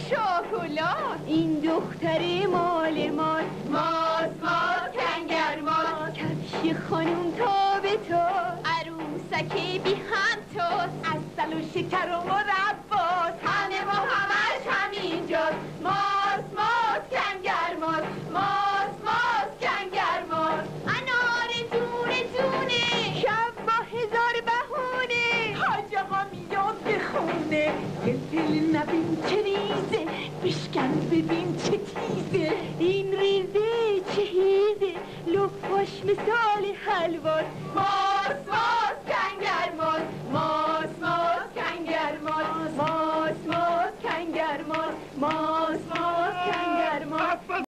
شکلات. این دختر مال ماست، ماست ماست کنگر ماست. کفش خانوم تا به تا، عروسک بی همتاست. عسل و شکر و مرباست، همه با همش همینجاست. ماست ماست کنگر ماست، ماست ماست کنگر ماست. انار دونه دونه، شب با هزار بهونه. حاج آقا میاد به خونه، فلفل نبین چه ریزه، بشکن ببین چه تیزه. این ریزه چه هیزه، لپاش مثال حلواست. ماست ماست کنگر ماست، ماست ماست کنگر ماست، ماست ماست کنگر ماست، ماست ماست